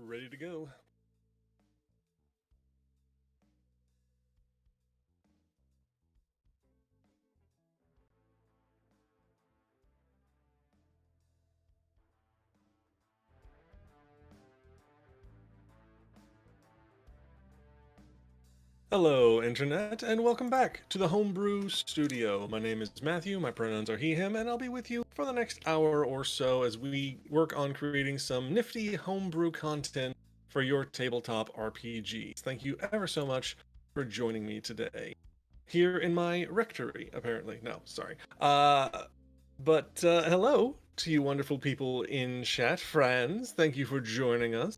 Ready to go. Hello, Internet, and welcome back to the Homebrew Studio. My name is Matthew, my pronouns are he, him, and I'll be with you for the next hour or so as we work on creating some nifty homebrew content for your tabletop RPGs. Thank you ever so much for joining me today. Here in my rectory, apparently. No, sorry. But hello to you wonderful people in chat. Friends, thank you for joining us.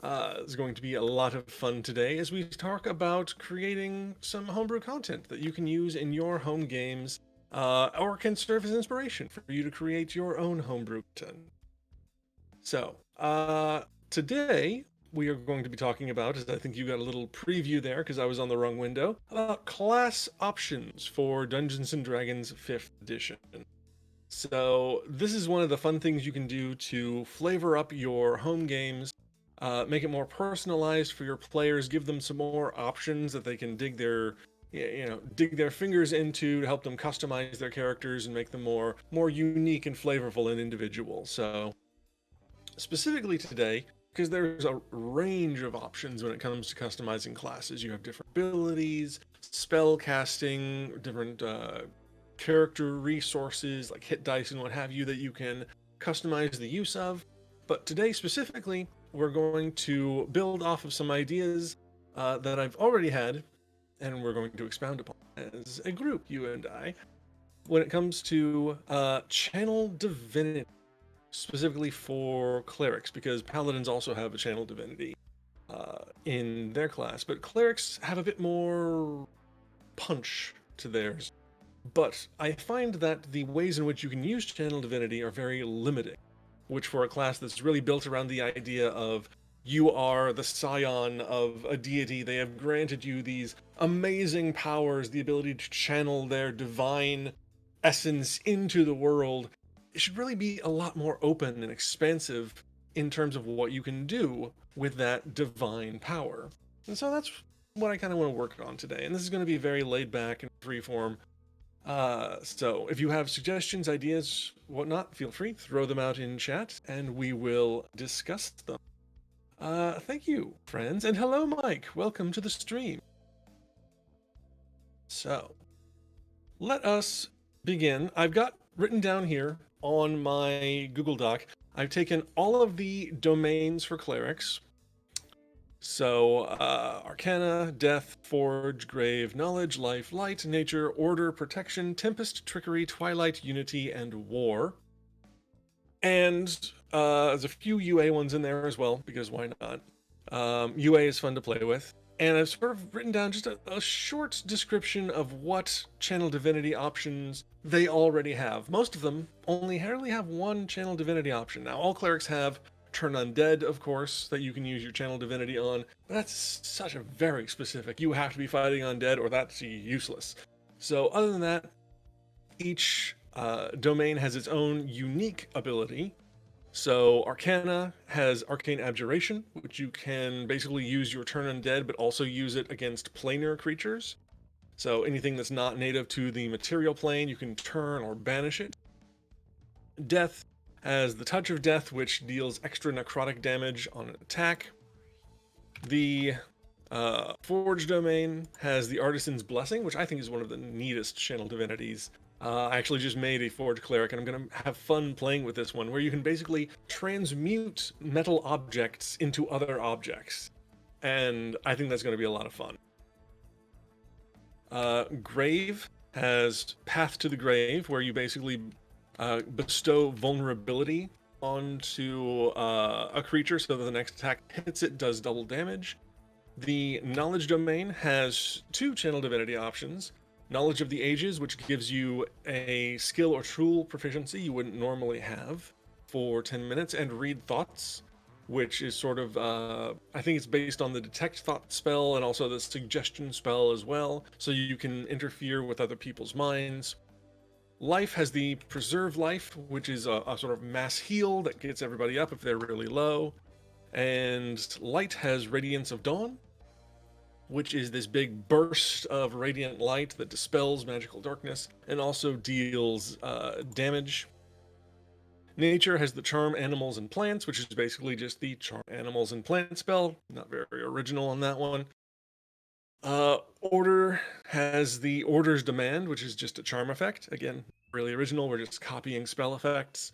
It's going to be a lot of fun today as we talk about creating some homebrew content that you can use in your home games or can serve as inspiration for you to create your own homebrew content. So, today we are going to be talking about, as I think you got a little preview there because I was on the wrong window, about class options for Dungeons and Dragons 5th edition. So, this is one of the fun things you can do to flavor up your home games, make it more personalized for your players, give them some more options that they can dig their fingers into to help them customize their characters and make them more unique and flavorful and individual. So, specifically today, because there's a range of options when it comes to customizing classes. You have different abilities, spell casting, different character resources like hit dice and what have you that you can customize the use of. But today specifically, we're going to build off of some ideas that I've already had, and we're going to expound upon as a group, you and I, when it comes to channel divinity, specifically for clerics, because paladins also have a channel divinity in their class, but clerics have a bit more punch to theirs. But I find that the ways in which you can use channel divinity are very limiting, which for a class that's really built around the idea of you are the scion of a deity, they have granted you these amazing powers, the ability to channel their divine essence into the world. It should really be a lot more open and expansive in terms of what you can do with that divine power. And so that's what I kind of want to work on today. And this is going to be very laid back and freeform. So if you have suggestions, ideas, whatnot, feel free, throw them out in chat and we will discuss them. Thank you, friends, and hello, Mike. Welcome to the stream. So, let us begin. I've got written down here on my Google Doc, I've taken all of the domains for clerics. So, Arcana, Death, Forge, Grave, Knowledge, Life, Light, Nature, Order, Protection, Tempest, Trickery, Twilight, Unity, and War. And there's a few UA ones in there as well, because why not? UA is fun to play with. And I've sort of written down just a short description of what channel divinity options they already have. Most of them only hardly have one channel divinity option. Now, all clerics have turn undead, of course, that you can use your channel divinity on, but that's such a very specific. You have to be fighting undead or that's useless. So other than that, each domain has its own unique ability. So Arcana has Arcane Abjuration, which you can basically use your turn undead, but also use it against planar creatures. So anything that's not native to the material plane, you can turn or banish it. Death has the Touch of Death, which deals extra necrotic damage on an attack. The Forge domain has the Artisan's Blessing, which I think is one of the neatest channel divinities. I actually just made a Forge Cleric, and I'm going to have fun playing with this one, where you can basically transmute metal objects into other objects. And I think that's going to be a lot of fun. Grave has Path to the Grave, where you basically bestow vulnerability onto a creature so that the next attack hits it does double damage. The Knowledge domain has two channel divinity options. Knowledge of the Ages, which gives you a skill or tool proficiency you wouldn't normally have for 10 minutes, and Read Thoughts, which is sort of, I think it's based on the Detect Thought spell and also the Suggestion spell as well, so you can interfere with other people's minds. Life has the Preserve Life, which is a sort of mass heal that gets everybody up if they're really low. And light has Radiance of Dawn, which is this big burst of radiant light that dispels magical darkness and also deals damage. Nature has the Charm Animals and Plants, which is basically just the Charm Animals and Plant spell. Not very original on that one. Order has the Order's Demand, which is just a charm effect. Again, really original. We're just copying spell effects.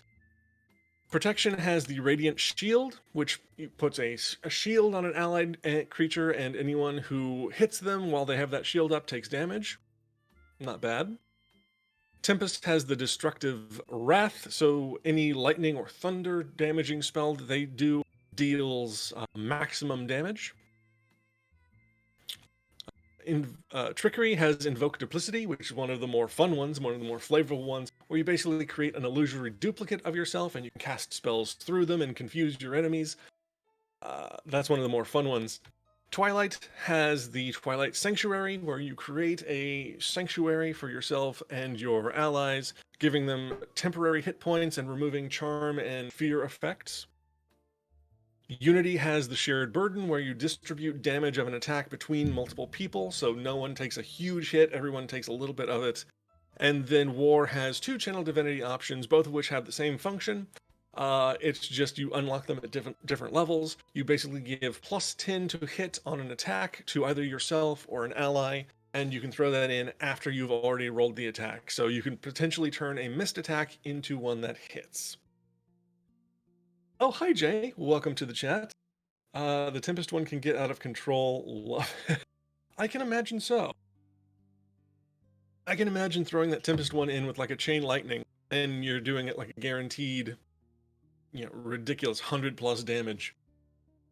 Protection has the Radiant Shield, which puts a shield on an allied creature, and anyone who hits them while they have that shield up takes damage. Not bad. Tempest has the Destructive Wrath, so any lightning or thunder damaging spell that they do deals maximum damage. Trickery has Invoke Duplicity, which is one of the more fun ones, one of the more flavorful ones, where you basically create an illusory duplicate of yourself and you can cast spells through them and confuse your enemies. That's one of the more fun ones. Twilight has the Twilight Sanctuary, where you create a sanctuary for yourself and your allies, giving them temporary hit points and removing charm and fear effects. Unity has the Shared Burden, where you distribute damage of an attack between multiple people, so no one takes a huge hit, everyone takes a little bit of it. And then War has two Channel Divinity options, both of which have the same function. It's just you unlock them at different levels. You basically give +10 to hit on an attack to either yourself or an ally, and you can throw that in after you've already rolled the attack. So you can potentially turn a missed attack into one that hits. Oh, hi Jay. Welcome to the chat. The Tempest one can get out of control. I can imagine so. I can imagine throwing that Tempest one in with like a Chain Lightning, and you're doing it like a guaranteed, ridiculous 100+ damage.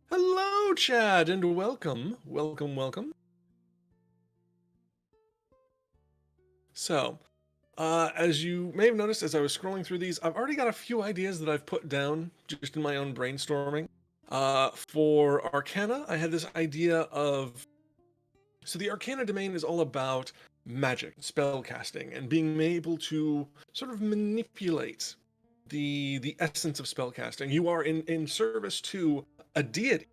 Hello, Chad, and welcome. Welcome, welcome. So, as you may have noticed as I was scrolling through these, I've already got a few ideas that I've put down just in my own brainstorming. For Arcana, I had this idea of... So the Arcana domain is all about magic, spell casting, and being able to sort of manipulate the essence of spell casting. You are in service to a deity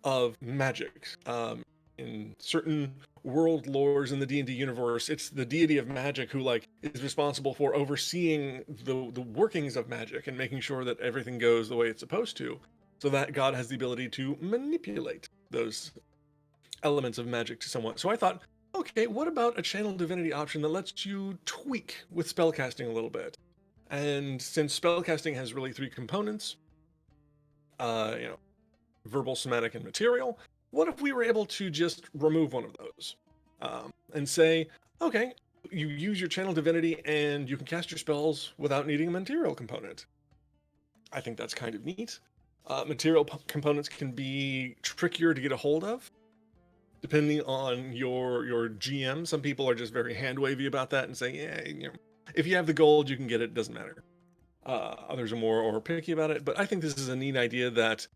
of magic. In certain world lores in the D&D universe, it's the deity of magic who is responsible for overseeing the workings of magic and making sure that everything goes the way it's supposed to. So that god has the ability to manipulate those elements of magic to somewhat. So I thought, okay, what about a Channel Divinity option that lets you tweak with spellcasting a little bit? And since spellcasting has really three components, verbal, somatic, and material, what if we were able to just remove one of those and say, okay, you use your Channel Divinity and you can cast your spells without needing a material component? I think that's kind of neat. Material components can be trickier to get a hold of, depending on your GM. Some people are just very hand-wavy about that and say, yeah, if you have the gold, you can get it, doesn't matter. Others are more picky about it, but I think this is a neat idea that,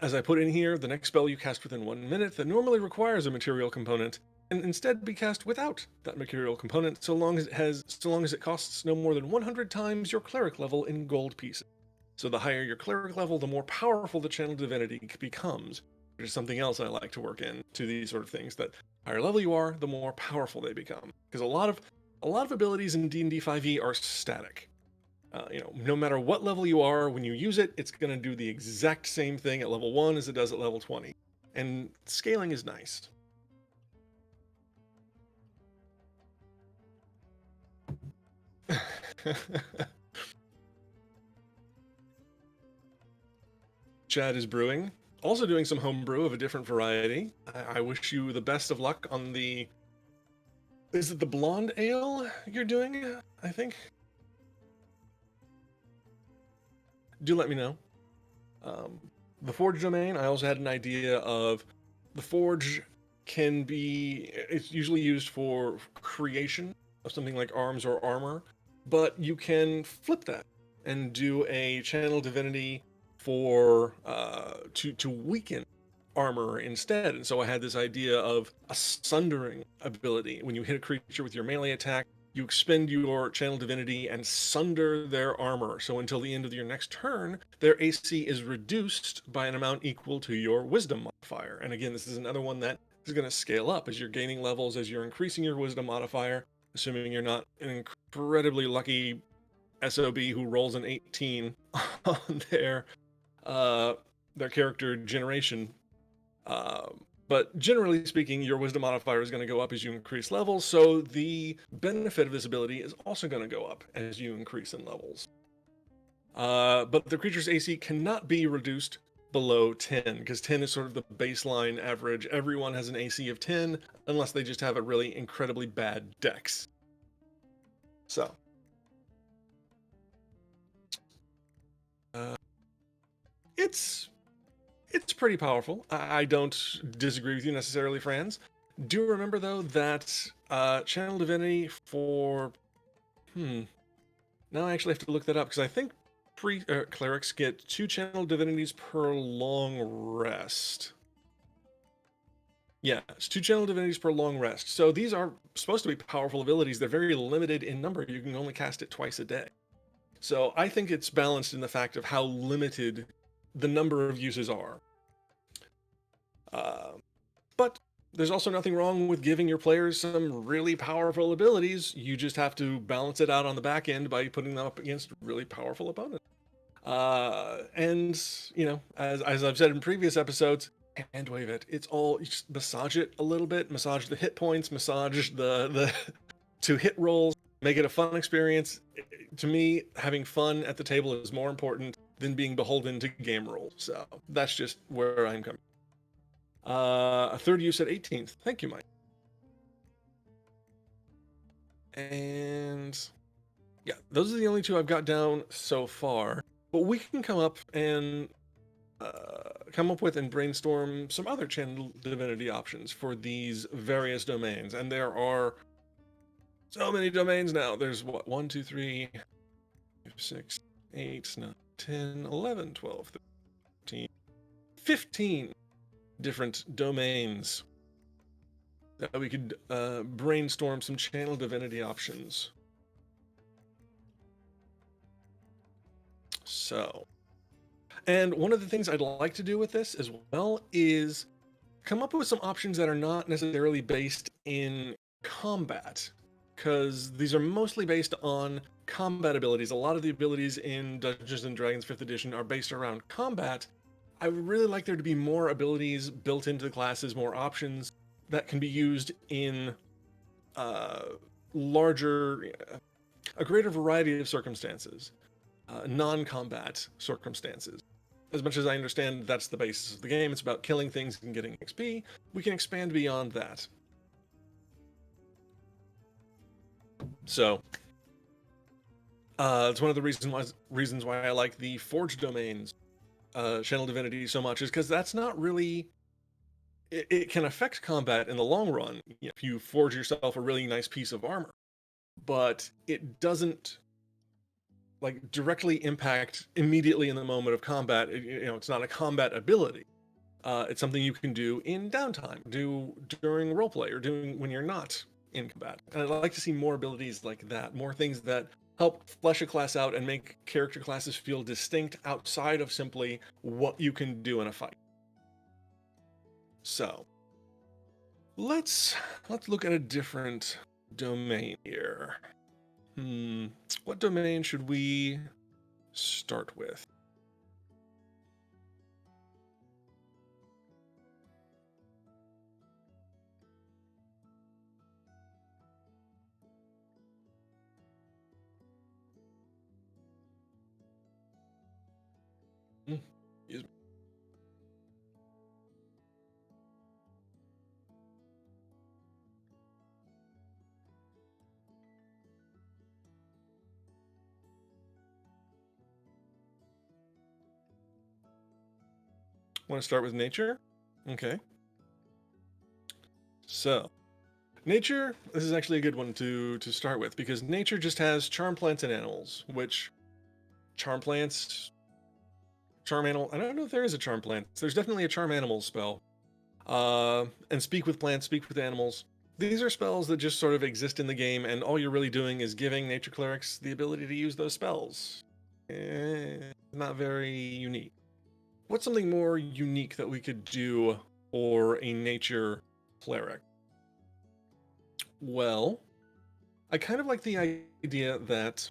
as I put in here, the next spell you cast within 1 minute that normally requires a material component and instead be cast without that material component, so long as it costs no more than 100 times your cleric level in gold pieces. So the higher your cleric level, the more powerful the Channel Divinity becomes, which is something else I like to work in to these sort of things. That higher level you are, the more powerful they become, because a lot of abilities in D&D 5e are static. No matter what level you are, when you use it, it's going to do the exact same thing at level 1 as it does at level 20. And scaling is nice. Chad is brewing. Also doing some homebrew of a different variety. I wish you the best of luck on the... Is it the blonde ale you're doing, I think? Do let me know. The Forge domain, I also had an idea of the Forge it's usually used for creation of something like arms or armor, but you can flip that and do a Channel Divinity for to weaken armor instead. And so I had this idea of a sundering ability. When you hit a creature with your melee attack, You expend your Channel Divinity and sunder their armor. So until the end of your next turn, their AC is reduced by an amount equal to your Wisdom modifier. And again, this is another one that is going to scale up as you're gaining levels, as you're increasing your Wisdom modifier, assuming you're not an incredibly lucky SOB who rolls an 18 on their character generation. But generally speaking, your Wisdom modifier is going to go up as you increase levels, so the benefit of this ability is also going to go up as you increase in levels. But the creature's AC cannot be reduced below 10, because 10 is sort of the baseline average. Everyone has an AC of 10, unless they just have a really incredibly bad dex. So. It's pretty powerful. I don't disagree with you necessarily, Franz. Do remember, though, that Channel Divinity for... Now I actually have to look that up, because I think clerics get 2 Channel Divinities per long rest. Yeah, it's 2 Channel Divinities per long rest. So these are supposed to be powerful abilities. They're very limited in number. You can only cast it twice a day. So I think it's balanced in the fact of how limited the number of uses are. But there's also nothing wrong with giving your players some really powerful abilities. You just have to balance it out on the back end by putting them up against really powerful opponents. And, you know, as I've said in previous episodes, hand wave it. It's all, you just massage it a little bit, massage the hit points, massage the to hit rolls, make it a fun experience. To me, having fun at the table is more important than being beholden to game rules. So that's just where I'm coming. A third use at 18th. Thank you, Mike. And yeah, those are the only 2 I've got down so far. But we can come up with and brainstorm some other Channel Divinity options for these various domains. And there are so many domains now. There's what, 1, 2, 3, 6, 8, 9, 10, 11, 12, 13, 15 different domains that we could brainstorm some Channel Divinity options. So, and one of the things I'd like to do with this as well is come up with some options that are not necessarily based in combat, because these are mostly based on combat abilities. A lot of the abilities in Dungeons & Dragons 5th edition are based around combat. I would really like there to be more abilities built into the classes, more options that can be used in a greater variety of circumstances, non-combat circumstances. As much as I understand that's the basis of the game, it's about killing things and getting XP, we can expand beyond that. So, it's one of the reasons why I like the Forge domains, Channel Divinity, so much, is because that's not really... It can affect combat in the long run if you forge yourself a really nice piece of armor, but it doesn't like directly impact immediately in the moment of combat. It's not a combat ability. It's something you can do in downtime, do during roleplay, or doing when you're not in combat. And I'd like to see more abilities like that, more things that help flesh a class out and make character classes feel distinct outside of simply what you can do in a fight. So, let's look at a different domain here. What domain should we start with? Excuse me. Want to start with nature? Okay. So, nature, this is actually a good one to start with, because nature just has charm plants and animals, which charm plants, charm animal, I don't know if there is a charm plant. There's definitely a charm animal spell. And speak with plants, speak with animals. these are spells that just sort of exist in the game, and all you're really doing is giving nature clerics the ability to use those spells. Not very unique. What's something more unique that we could do for a nature cleric? Well, I kind of like the idea that,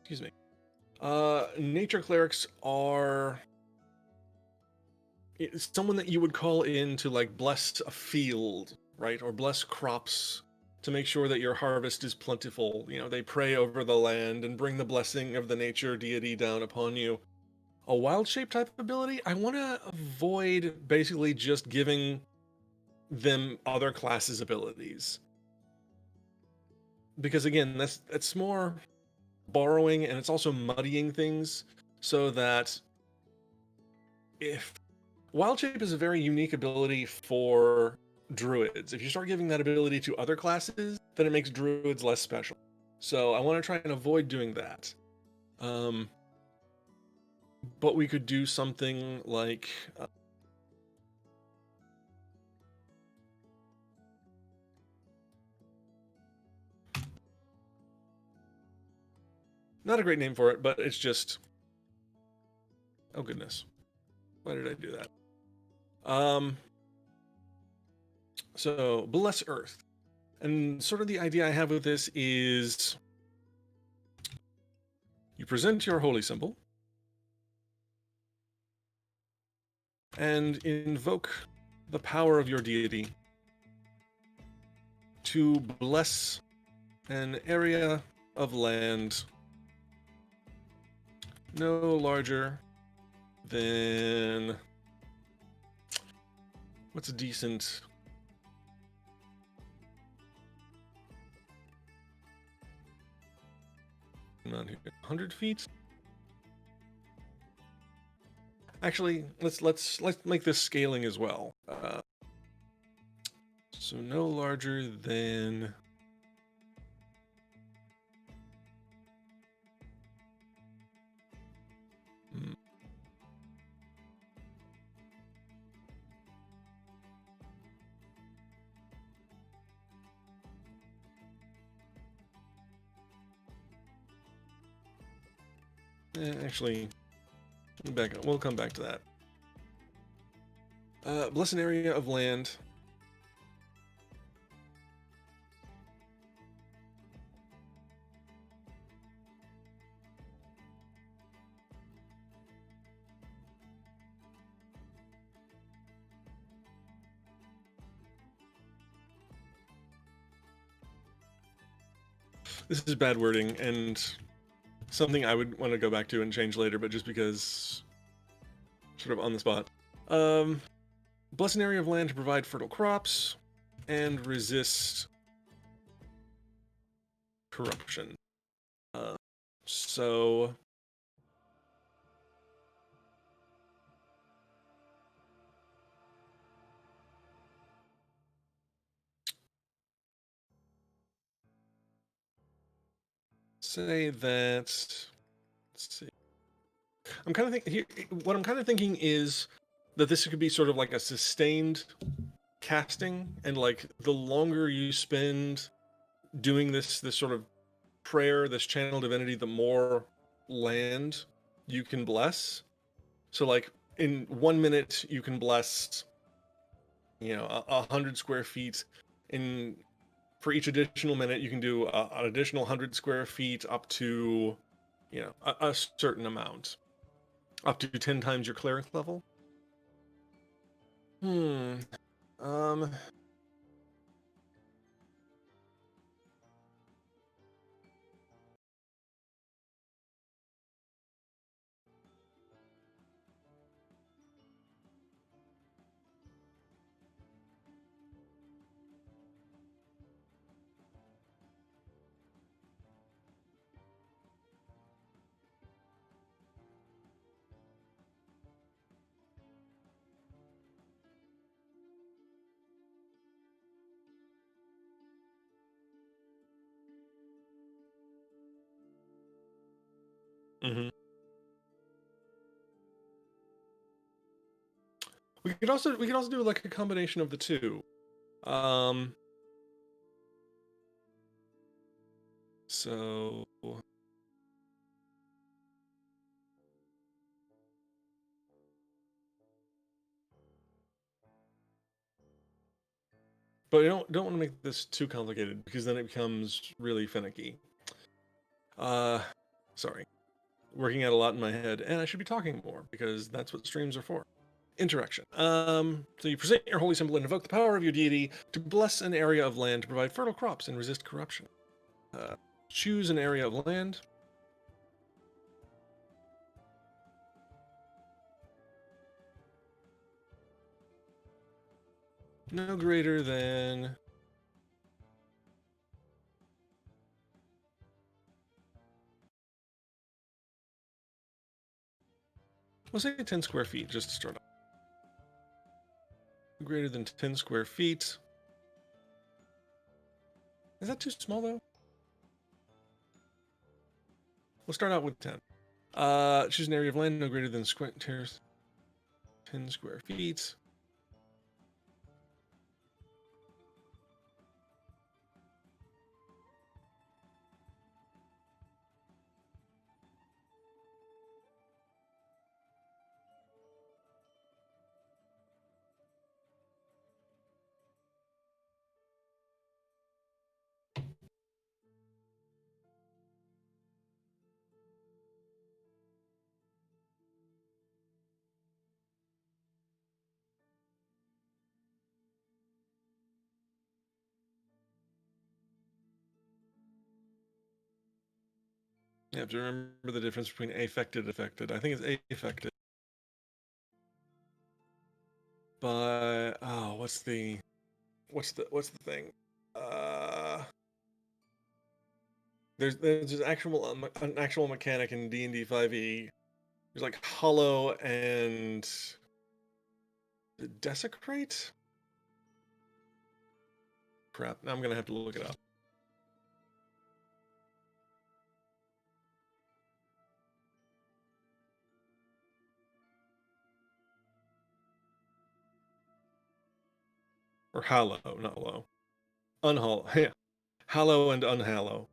excuse me, nature clerics are someone that you would call in to like bless a field, right? Or bless crops to make sure that your harvest is plentiful. You know, they pray over the land and bring the blessing of the nature deity down upon you. A wild shape type ability, I want to avoid basically just giving them other classes abilities. Because again, that's more borrowing, and it's also muddying things, so that if Wild Shape is a very unique ability for druids. If you start giving that ability to other classes, then it makes druids less special. So I want to try and avoid doing that. Um, but we could do something like not a great name for it, but it's just, oh goodness, why did I do that? So bless Earth, and sort of the idea I have with this is you present your holy symbol and invoke the power of your deity to bless an area of land no larger than, what's a decent, not here, 100 feet. Actually, let's make this scaling as well. So no larger than, actually, back up. We'll come back to that. Bless an area of land. This is bad wording and something I would want to go back to and change later, but just because, sort of on the spot. Bless an area of land to provide fertile crops and resist corruption. So say that, let's see. I'm kind of thinking what I'm kind of thinking is that this could be sort of like a sustained casting, and like the longer you spend doing this sort of prayer, this channel divinity, the more land you can bless. So like in 1 minute you can bless, you know, 100 square feet. In For each additional minute you can do an additional 100 square feet up to, you know, a certain amount, up to 10 times your cleric level. Um mhm. We could also do like a combination of the two. Um, so but I don't want to make this too complicated because then it becomes really finicky. Uh, sorry. Working out a lot in my head, and I should be talking more because that's what streams are for. Interaction. So you present your holy symbol and invoke the power of your deity to bless an area of land to provide fertile crops and resist corruption. Choose an area of land. No greater than... we'll say 10 square feet just to start off. Greater than 10 square feet. Is that too small though? We'll start out with 10. Choose an area of land no greater than 10 square feet. You have to remember the difference between affected and affected. I think it's affected. But oh, what's the thing? There's an actual mechanic in D&D 5e. There's like hollow and desecrate. Crap! Now I'm gonna have to look it up. Or hallow, not low. Unhallow. Yeah. Hallow and unhallow.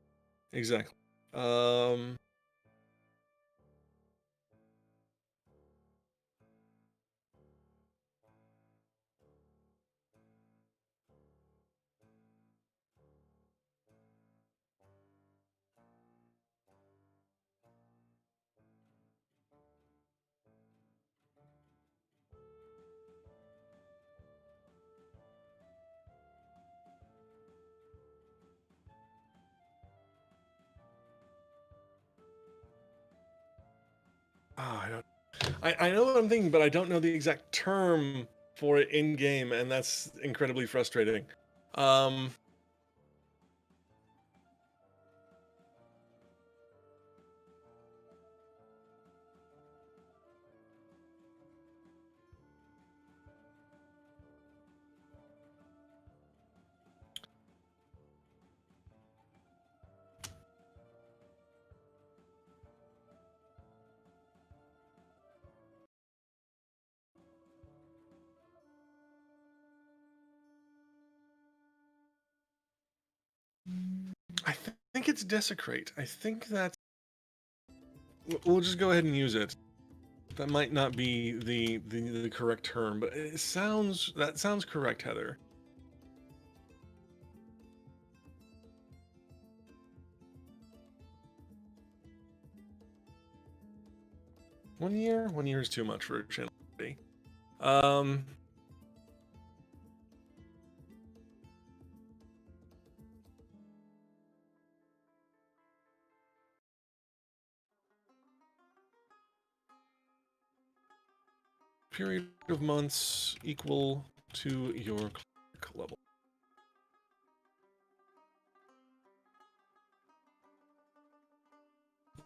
Exactly. I don't. I know what I'm thinking, but I don't know the exact term for it in game, and that's incredibly frustrating. 'Cause I think it's desecrate. I think that's. We'll just go ahead and use it. That might not be the correct term, but that sounds correct, Heather. 1 year? 1 year is too much for a channel. Um, period of months equal to your cleric level.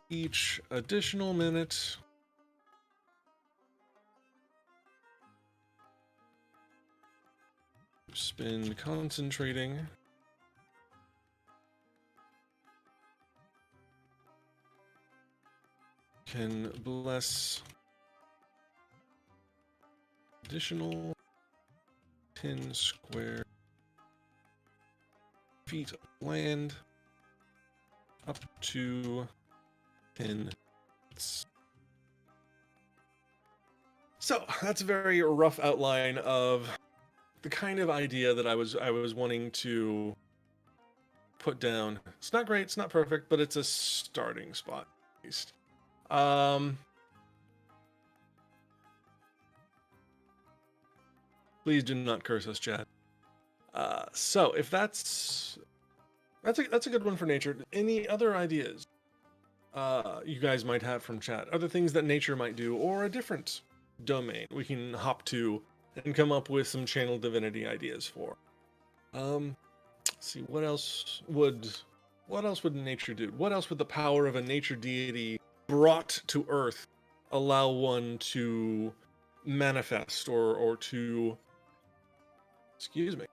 Each additional minute spend concentrating can bless additional 10 square feet of land up to 10. So that's a very rough outline of the kind of idea that I was wanting to put down. It's not great, it's not perfect, but it's a starting spot at least. Please do not curse us, Chad. So if that's a good one for nature. Any other ideas you guys might have from chat? Other things that nature might do, or a different domain we can hop to and come up with some channel divinity ideas for. Let's see, what else would nature do? What else would the power of a nature deity brought to Earth allow one to manifest or to, excuse me,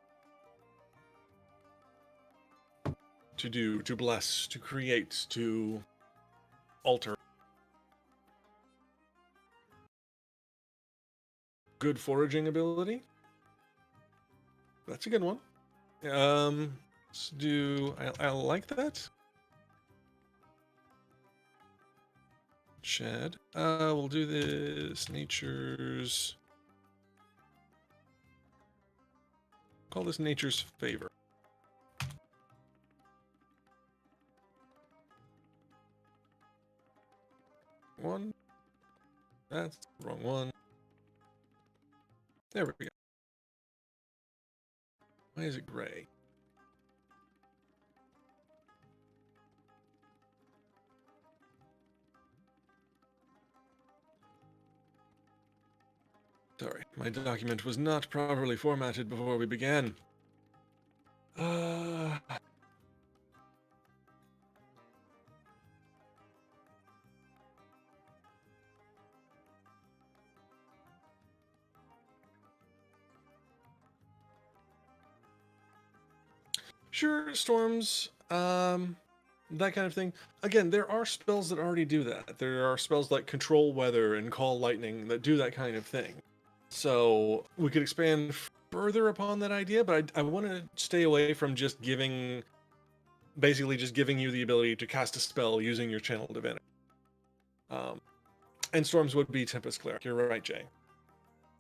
to do, to bless, to create, to alter? Good foraging ability. That's a good one. Let's do. I like that. Chad. We'll do this. Nature's. Call this nature's favor. One. That's the wrong one. There we go. Why is it gray? Sorry, my document was not properly formatted before we began. Sure, storms, that kind of thing. Again, there are spells that already do that. There are spells like control weather and call lightning that do that kind of thing. So we could expand further upon that idea, but I want to stay away from just basically just giving you the ability to cast a spell using your channel divinity. And storms would be Tempest Cleric. You're right, Jay.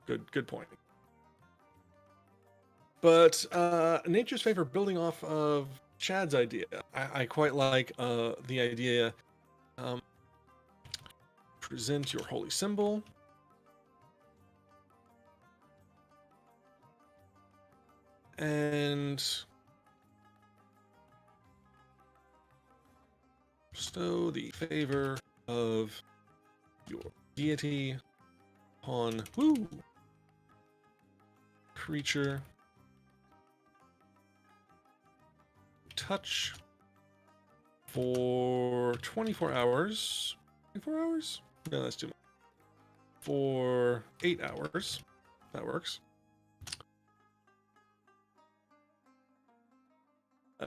Good point. But nature's favor, building off of Chad's idea, I quite like the idea. Present your holy symbol. And bestow the favor of your deity upon creature touch for 24 hours. 24 hours? No, that's too much. For 8 hours. That works.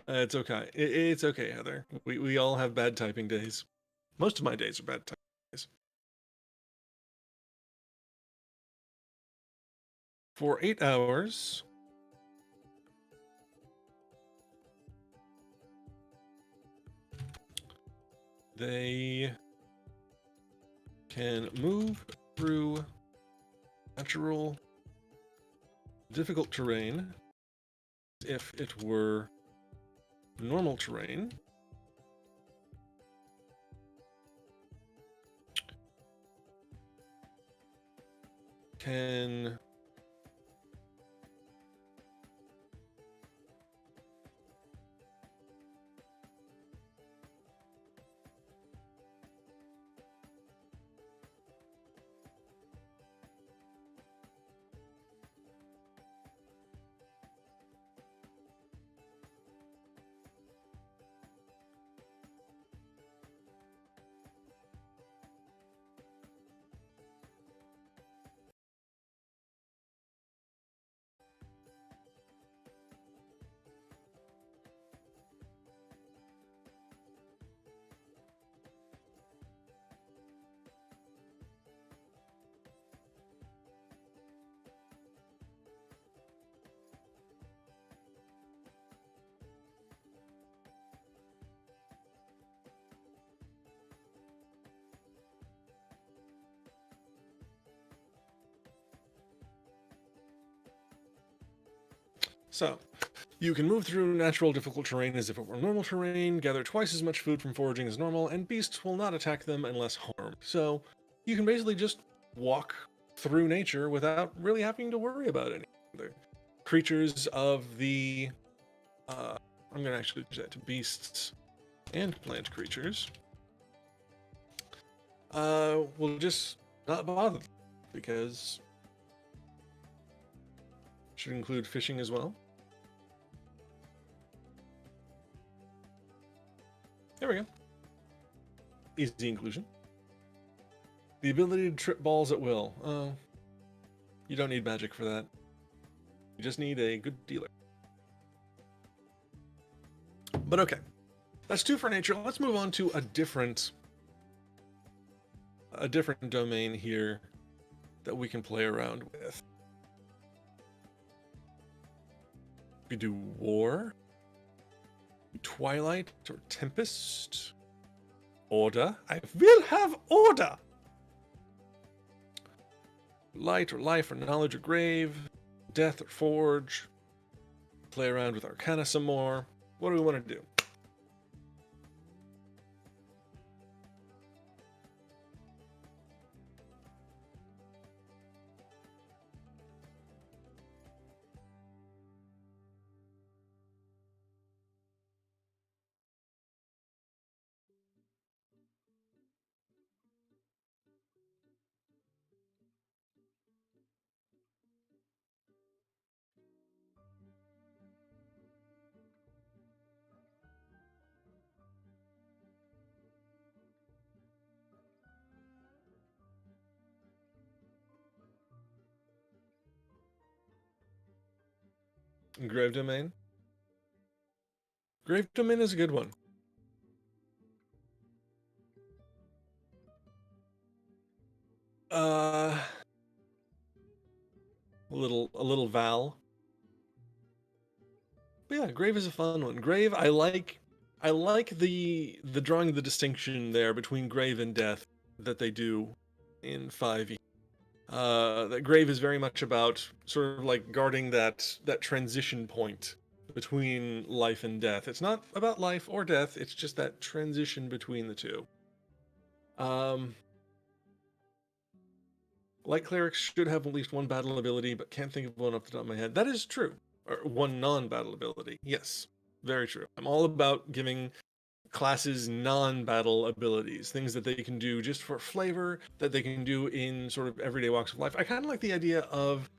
It's okay. It's okay, Heather. We all have bad typing days. Most of my days are bad typing days. For 8 hours. They can move through natural difficult terrain if it were normal terrain. Can So, you can move through natural difficult terrain as if it were normal terrain, gather twice as much food from foraging as normal, and beasts will not attack them unless harmed. So, you can basically just walk through nature without really having to worry about anything. The creatures of the... I'm going to actually do that to beasts and plant creatures. Will just not bother them, because... should include fishing as well. There we go. Easy inclusion. The ability to trip balls at will. Oh, you don't need magic for that. You just need a good dealer. But okay, that's 2 for nature. Let's move on to a different domain here that we can play around with. We do war, twilight or tempest, order. I will have order. Light or life or knowledge or grave, death or forge. Play around with arcana some more. What do we want to do? Grave domain. Grave domain is a good one. A little Val. But yeah, grave is a fun one. Grave, I like the drawing the distinction there between grave and death that they do in 5e. That grave is very much about sort of like guarding that transition point between life and death. It's not about life or death, it's just that transition between the two. Light clerics should have at least one battle ability, but can't think of one off the top of my head. That is true. Or one non-battle ability. Yes, very true. I'm all about giving classes non-battle abilities, things that they can do just for flavor, that they can do in sort of everyday walks of life. I kind of like the idea of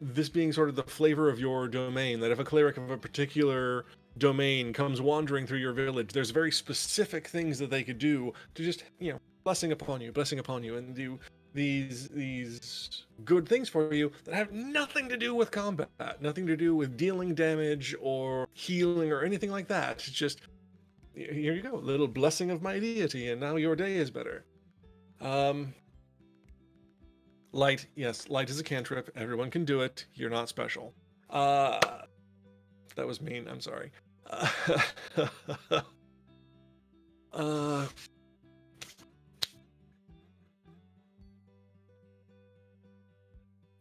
this being sort of the flavor of your domain, that if a cleric of a particular domain comes wandering through your village, there's very specific things that they could do to just, blessing upon you, and do these good things for you that have nothing to do with combat, nothing to do with dealing damage or healing or anything like that. It's just, here you go, little blessing of my deity, and now your day is better. Light, yes, light is a cantrip. Everyone can do it. You're not special. That was mean. I'm sorry.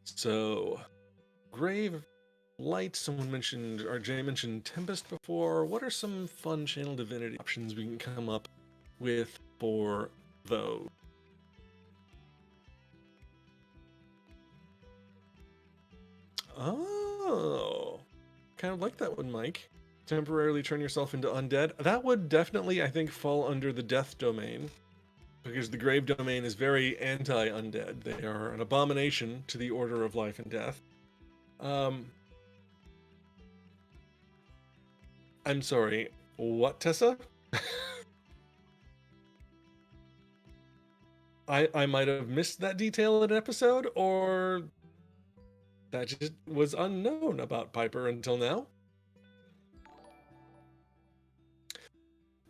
So, grave, light. Someone mentioned, or Jay mentioned Tempest before. What are some fun channel divinity options we can come up with for those? Oh, kind of like that one, Mike. Temporarily turn yourself into undead. That would definitely, I think, fall under the death domain, because the grave domain is very anti-undead. They are an abomination to the order of life and death. I'm sorry, what, Tessa? I might have missed that detail in an episode, or that just was unknown about Piper until now.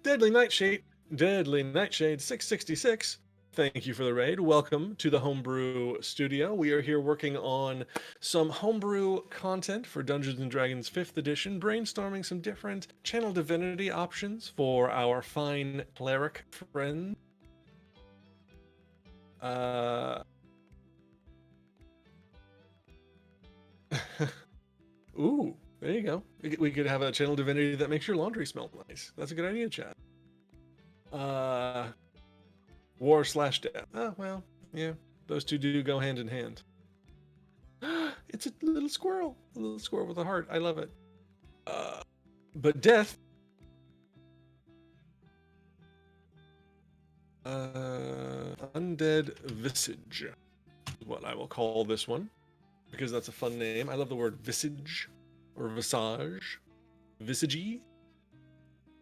Deadly Nightshade 666. Thank you for the raid. Welcome to the Homebrew studio. We are here working on some homebrew content for Dungeons & Dragons 5th edition, brainstorming some different channel divinity options for our fine cleric friends. Ooh, There you go. We could have a channel divinity that makes your laundry smell nice. That's a good idea, chat. War/death. Oh, well, yeah. Those two do go hand in hand. It's a little squirrel. A little squirrel with a heart. I love it. But death. Undead Visage is what I will call this one, because that's a fun name. I love the word visage or visage. Visage?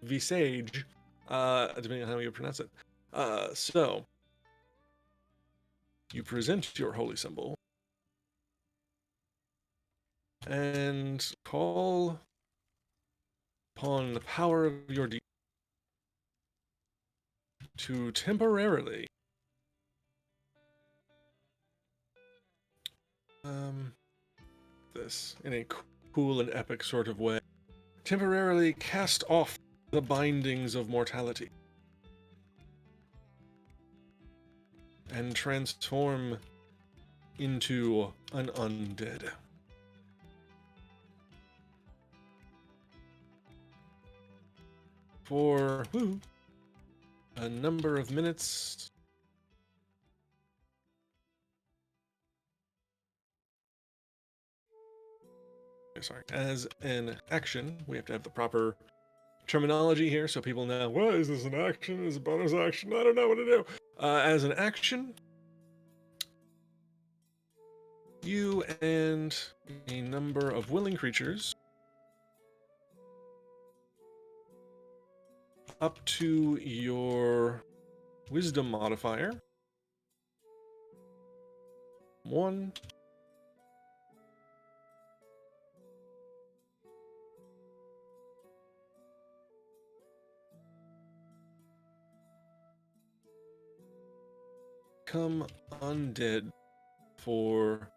Visage. Depending on how you pronounce it. So, you present your holy symbol and call upon the power of your deity to temporarily this in a cool and epic sort of way, temporarily cast off the bindings of mortality and transform into an undead. For a number of minutes. Sorry, as an action, we have to have the proper terminology here so people know, what is this, an action? Is it a bonus action? I don't know what to do. As an action, you and a number of willing creatures up to your wisdom modifier. 1. Become undead for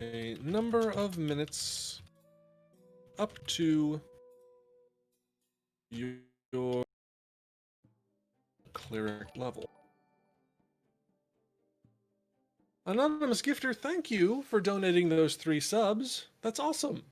a number of minutes up to your cleric level. Anonymous Gifter, thank you for donating those 3 subs. That's awesome.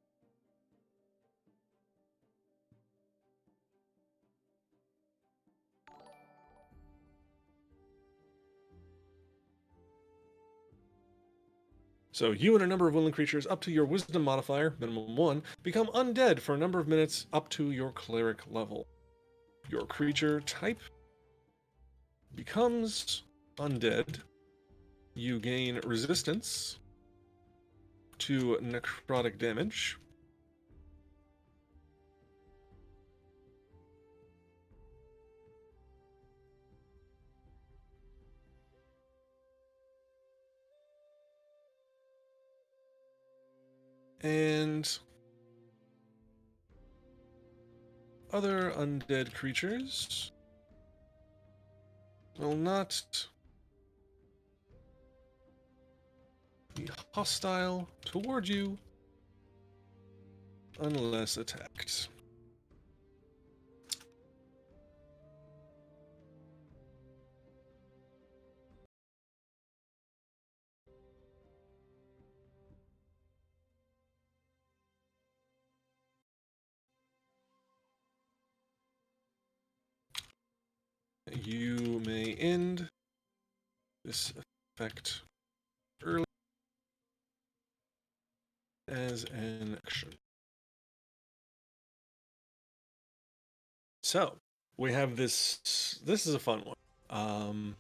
So you and a number of willing creatures up to your wisdom modifier, minimum 1, become undead for a number of minutes up to your cleric level. Your creature type becomes undead. You gain resistance to necrotic damage. And other undead creatures will not be hostile toward you unless attacked. You may end this effect early as an action. So, we have this. This is a fun one.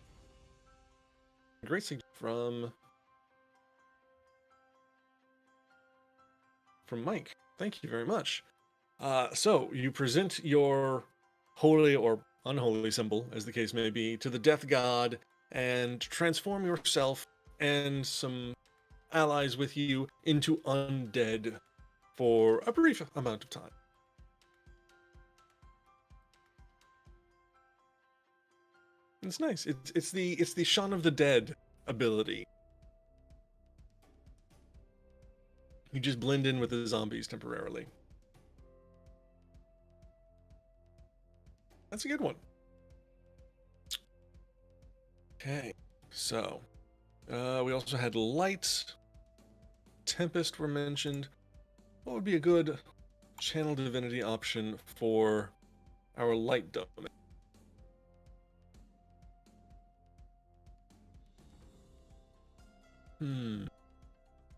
Great suggestion from Mike. Thank you very much. So, you present your holy or unholy symbol, as the case may be, to the death god and transform yourself and some allies with you into undead for a brief amount of time. It's nice. It's the Shaun of the Dead ability. You just blend in with the zombies temporarily. That's a good one. Okay, so we also had light, Tempest were mentioned. What would be a good channel divinity option for our light domain?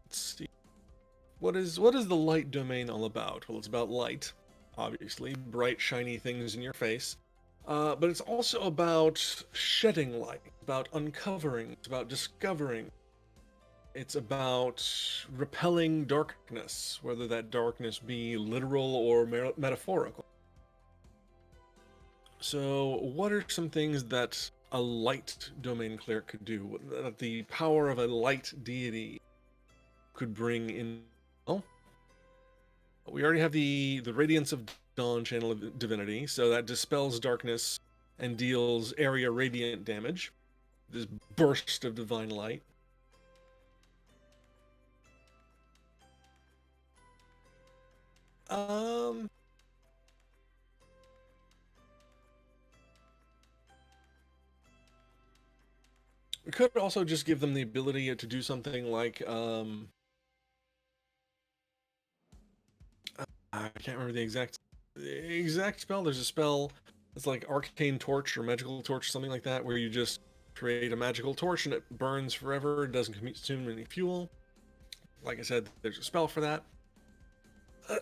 Let's see. What is the light domain all about? Well, it's about light, obviously, bright, shiny things in your face. But it's also about shedding light, about uncovering, it's about discovering. It's about repelling darkness, whether that darkness be literal or metaphorical. So, what are some things that a light domain cleric could do? That the power of a light deity could bring in? Well, we already have the Radiance of Dawn channel of Divinity, so that dispels darkness and deals area radiant damage. This burst of divine light. Um, we could also just give them the ability to do something like I can't remember the exact spell. There's a spell that's like Arcane Torch or Magical Torch, something like that, where you just create a magical torch and it burns forever. It doesn't consume any fuel. Like I said, there's a spell for that.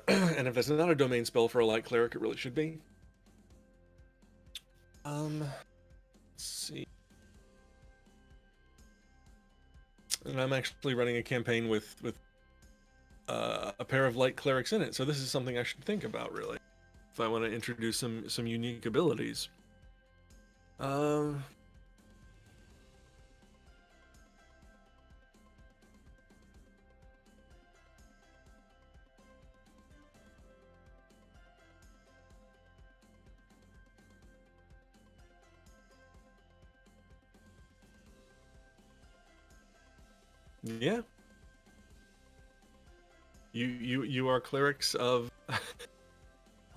And if that's not a domain spell for a light cleric, it really should be. Let's see. And I'm actually running a campaign with a pair of light clerics in it, so this is something I should think about, really, if I want to introduce some unique abilities. Um, yeah, you are clerics of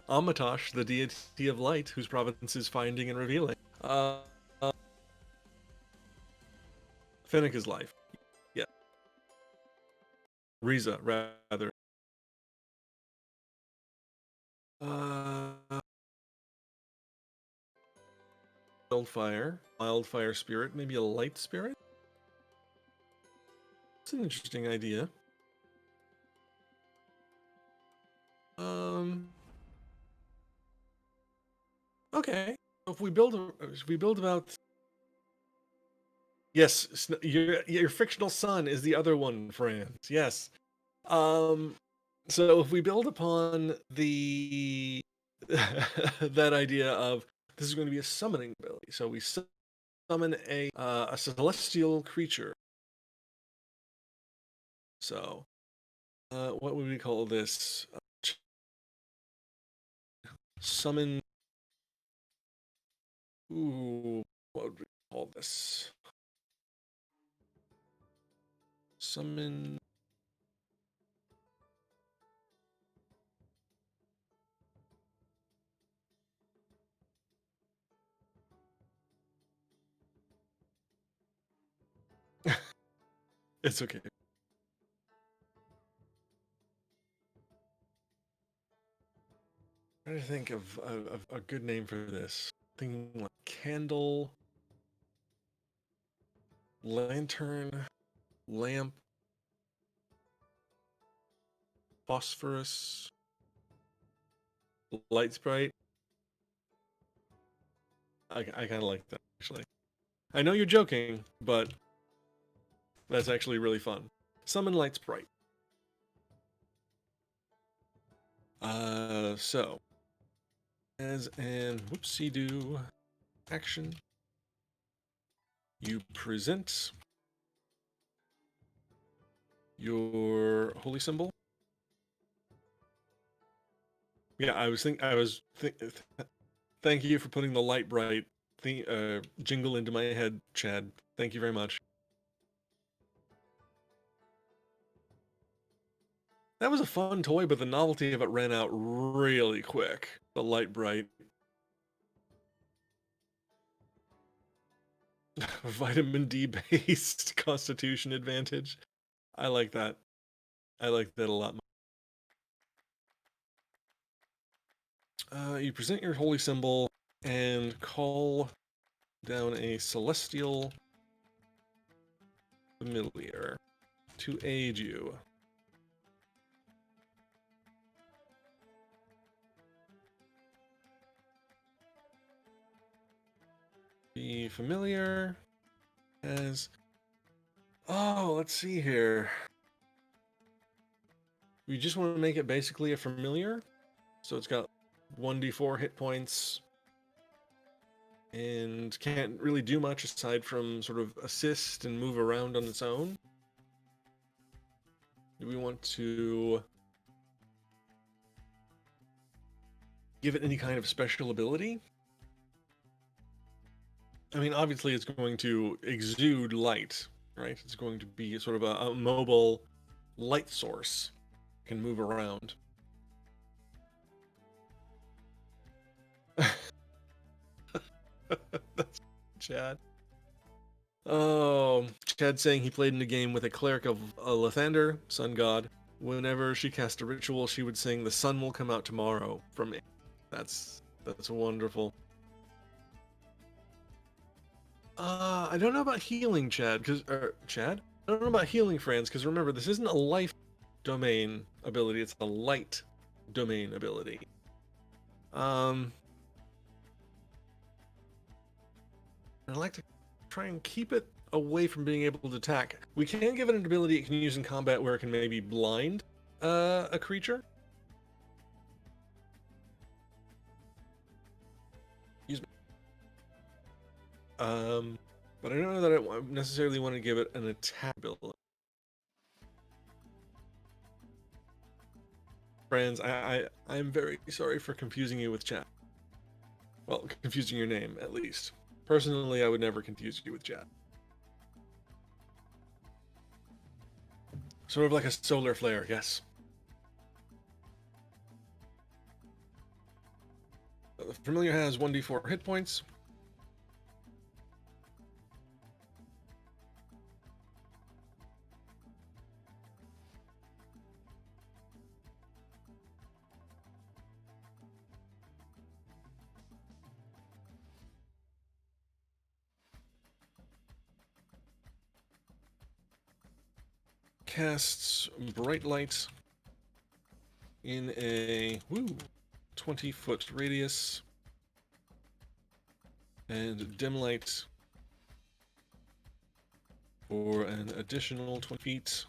Amatosh, the deity of light, whose province is finding and revealing. Finnick's life. Yeah. Riza, rather. Uh, Wildfire spirit, maybe a light spirit? It's an interesting idea. Um, okay. If we build about yes, your fictional son is the other one, Franz. Yes. Um, so if we build upon the that idea of this is going to be a summoning ability, so we summon a celestial creature. So, what would we call this? Summon. Ooh, what would we call this? Summon. It's okay. I'm trying to think of a good name for this. Thinking like candle, lantern, lamp, phosphorus, light sprite. I kind of like that, actually. I know you're joking, but that's actually really fun. Summon light sprite. So as an whoopsie-doo action, you present your holy symbol. Yeah, thank you for putting the light bright jingle into my head, Chad. Thank you very much. That was a fun toy, but the novelty of it ran out really quick. The light bright. Vitamin D based constitution advantage. I like that. I like that a lot. You present your holy symbol and call down a celestial familiar to aid you. The familiar has... Oh, let's see here. We just want to make it basically a familiar. So it's got 1d4 hit points and can't really do much aside from sort of assist and move around on its own. Do we want to give it any kind of special ability? I mean, obviously it's going to exude light, right? It's going to be sort of a mobile light source. It can move around. That's Chad. Oh, Chad saying he played in a game with a cleric of Lathander, sun god. Whenever she cast a ritual, she would sing "The sun will come out tomorrow" from me. That's wonderful. I don't know about healing, Chad, Chad? I don't know about healing, friends, because remember, this isn't a life domain ability, it's a light domain ability. I like to try and keep it away from being able to attack. We can give it an ability it can use in combat where it can maybe blind a creature. Use me. But I don't know that I necessarily want to give it an attack ability. Friends, I'm very sorry for confusing you with chat. Well, confusing your name, at least. Personally, I would never confuse you with chat. Sort of like a solar flare, yes. The familiar has 1d4 hit points. Casts bright light in a 20-foot radius, and dim light for an additional 20 feet.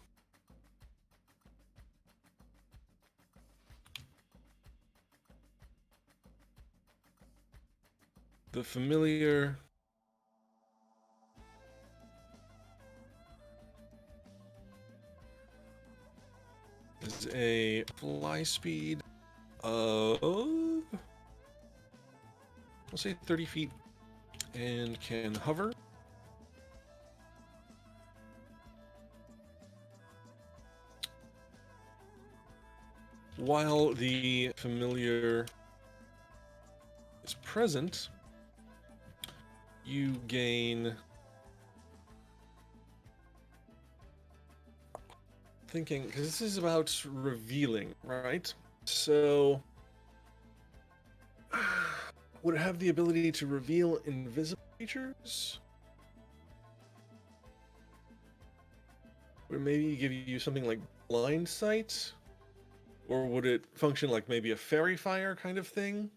The familiar is a fly speed of, we'll say 30 feet, and can hover. While the familiar is present, you gain... Thinking, because this is about revealing, right? So, would it have the ability to reveal invisible creatures? Would it maybe give you something like blind sight? Or would it function like maybe a fairy fire kind of thing?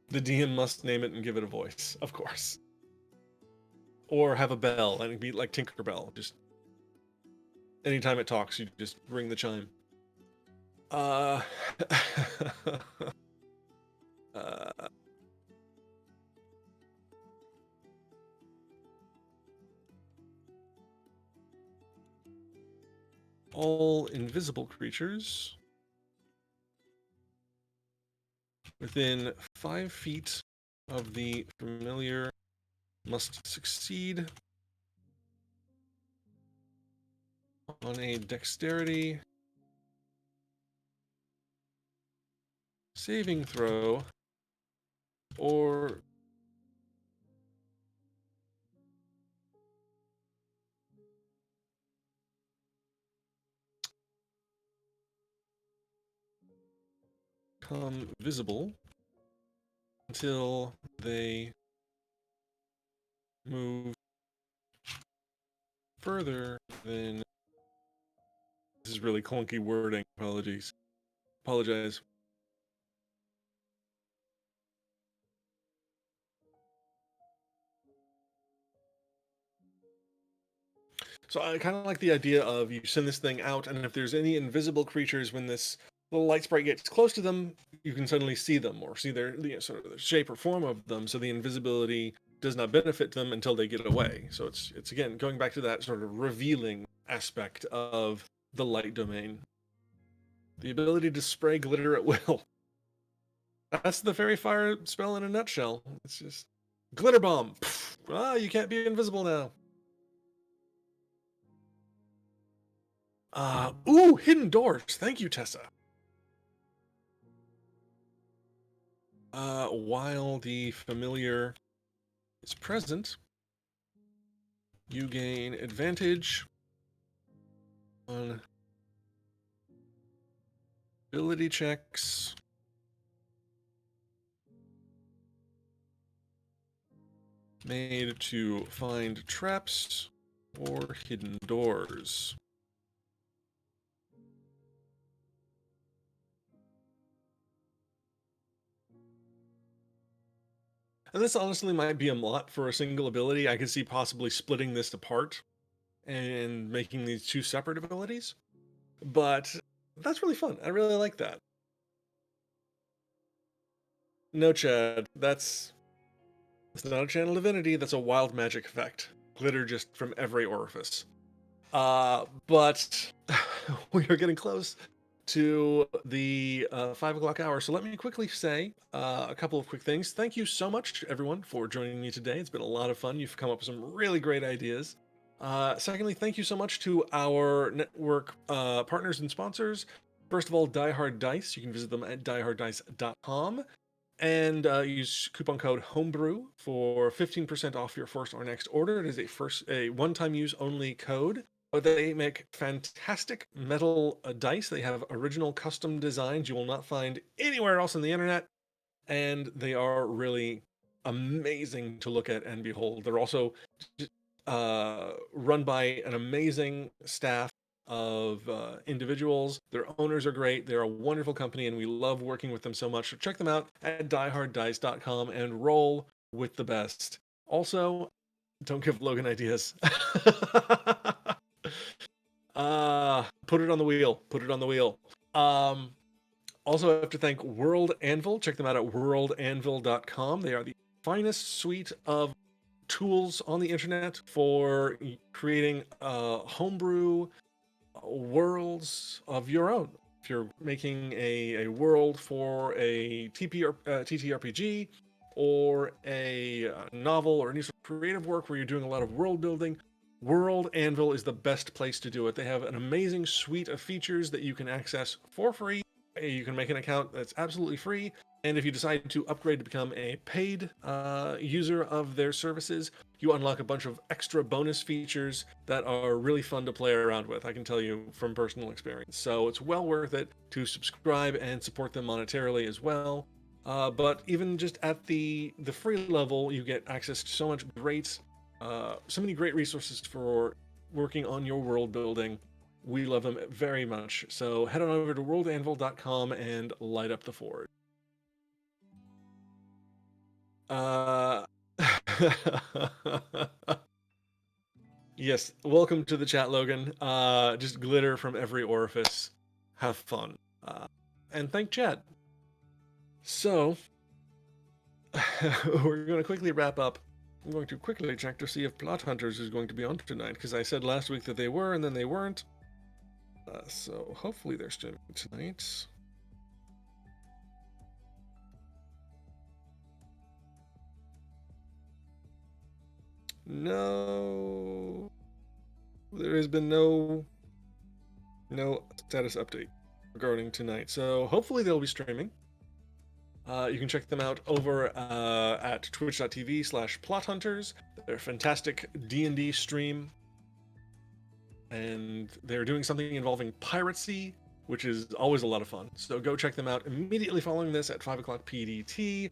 The DM must name it and give it a voice, of course. Or have a bell, and it'd be like Tinkerbell. Just anytime it talks, you just ring the chime. uh, all invisible creatures within 5 feet of the familiar must succeed on a dexterity saving throw or become visible until they move further than... This is really clunky wording. Apologize. So I kind of like the idea of you send this thing out, and if there's any invisible creatures, when this little light sprite gets close to them, you can suddenly see them or see their sort of the shape or form of them. So the invisibility does not benefit them until they get away. So it's again going back to that sort of revealing aspect of the light domain. The ability to spray glitter at will. That's the fairy fire spell in a nutshell. It's just glitter bomb. Ah, you can't be invisible now. Ooh, hidden doors. Thank you, Tessa. While the familiar is present, you gain advantage on ability checks made to find traps or hidden doors. And this honestly might be a lot for a single ability. I could see possibly splitting this apart and making these two separate abilities. But that's really fun. I really like that. No, Chad, that's not a channel divinity, that's a wild magic effect. Glitter just from every orifice. But we are getting close to the 5 o'clock hour. So let me quickly say a couple of quick things. Thank you so much, everyone, for joining me today. It's been a lot of fun. You've come up with some really great ideas. Secondly, thank you so much to our network partners and sponsors. First of all, Die Hard Dice. You can visit them at dieharddice.com and use coupon code Homebrew for 15% off your first or next order. It is a one-time use only code. But they make fantastic metal dice. They have original custom designs you will not find anywhere else on the internet, and they are really amazing to look at and behold. They're also run by an amazing staff of individuals. Their owners are great. They're a wonderful company, and we love working with them so much. So check them out at dieharddice.com and roll with the best. Also, don't give Logan ideas. Put it on the wheel. Put it on the wheel. Also, I have to thank World Anvil. Check them out at worldanvil.com. They are the finest suite of tools on the internet for creating homebrew worlds of your own. If you're making a world for a TTRPG or a novel or any sort of creative work where you're doing a lot of world building, World Anvil is the best place to do it. They have an amazing suite of features that you can access for free. You can make an account that's absolutely free. And if you decide to upgrade to become a paid user of their services, you unlock a bunch of extra bonus features that are really fun to play around with. I can tell you from personal experience. So it's well worth it to subscribe and support them monetarily as well. But even just at the free level, you get access to so many great resources for working on your world building. We love them very much. So head on over to worldanvil.com and light up the forge. Yes, welcome to the chat, Logan. Just glitter from every orifice. Have fun. And thank Chad. So, we're going to quickly wrap up. I'm going to quickly check to see if Plot Hunters is going to be on tonight, because I said last week that they were, and then they weren't. So hopefully they're streaming tonight. No, there has been no status update regarding tonight. So hopefully they'll be streaming. You can check them out over at twitch.tv/plothunters. They're a fantastic D&D stream, and they're doing something involving piracy, which is always a lot of fun. So go check them out immediately following this at 5 o'clock PDT.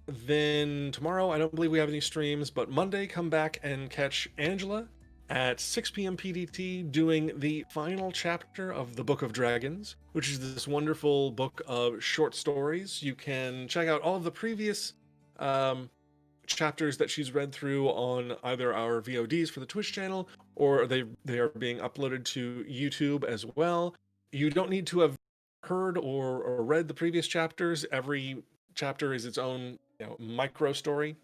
Then tomorrow, I don't believe we have any streams, but Monday, come back and catch Angela at 6 p.m. PDT doing the final chapter of the Book of Dragons, which is this wonderful book of short stories. You can check out all of the previous chapters that she's read through on either our VODs for the Twitch channel, or they are being uploaded to YouTube as well. You don't need to have heard or read the previous chapters. Every chapter is its own micro story.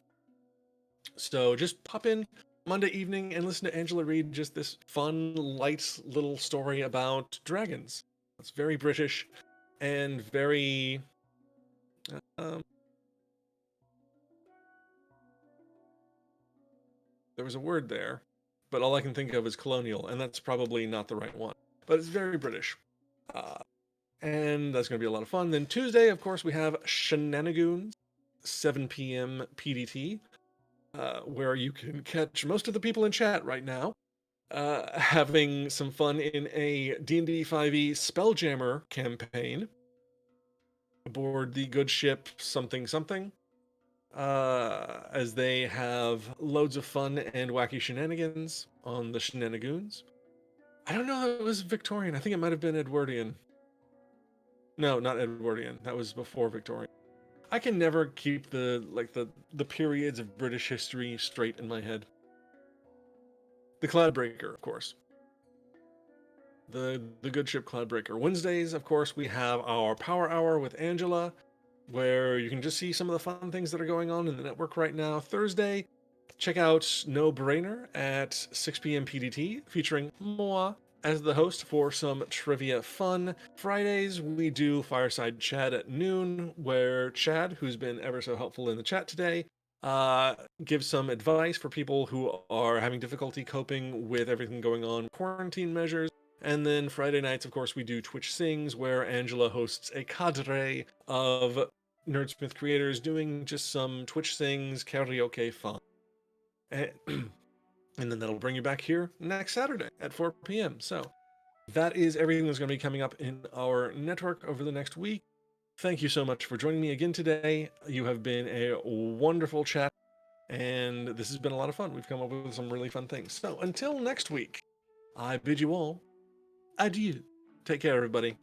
So just pop in Monday evening and listen to Angela read just this fun, light little story about dragons. It's very British and very there was a word there, but all I can think of is colonial, and that's probably not the right one. But it's very British. And that's going to be a lot of fun. Then Tuesday, of course, we have Shenanigans, 7 p.m. PDT, where you can catch most of the people in chat right now having some fun in a D&D 5e Spelljammer campaign aboard the good ship something something, as they have loads of fun and wacky shenanigans on the Shenanigans. I don't know if it was Victorian. I think it might have been Edwardian. No, not Edwardian. That was before Victorian. I can never keep the periods of British history straight in my head. The Cloudbreaker, of course. The good ship Cloudbreaker. Wednesdays, of course, we have our Power Hour with Angela, where you can just see some of the fun things that are going on in the network right now. Thursday, check out No Brainer at 6 p.m. PDT, featuring moi as the host for some trivia fun. Fridays, we do Fireside Chat at noon, where Chad, who's been ever so helpful in the chat today, gives some advice for people who are having difficulty coping with everything going on, quarantine measures. And then Friday nights, of course, we do Twitch Sings, where Angela hosts a cadre of Nerdsmith creators doing just some Twitch Sings karaoke fun. And then that'll bring you back here next Saturday at 4 p.m. So that is everything that's going to be coming up in our network over the next week. Thank you so much for joining me again today. You have been a wonderful chat, and this has been a lot of fun. We've come up with some really fun things. So until next week, I bid you all adieu. Take care, everybody.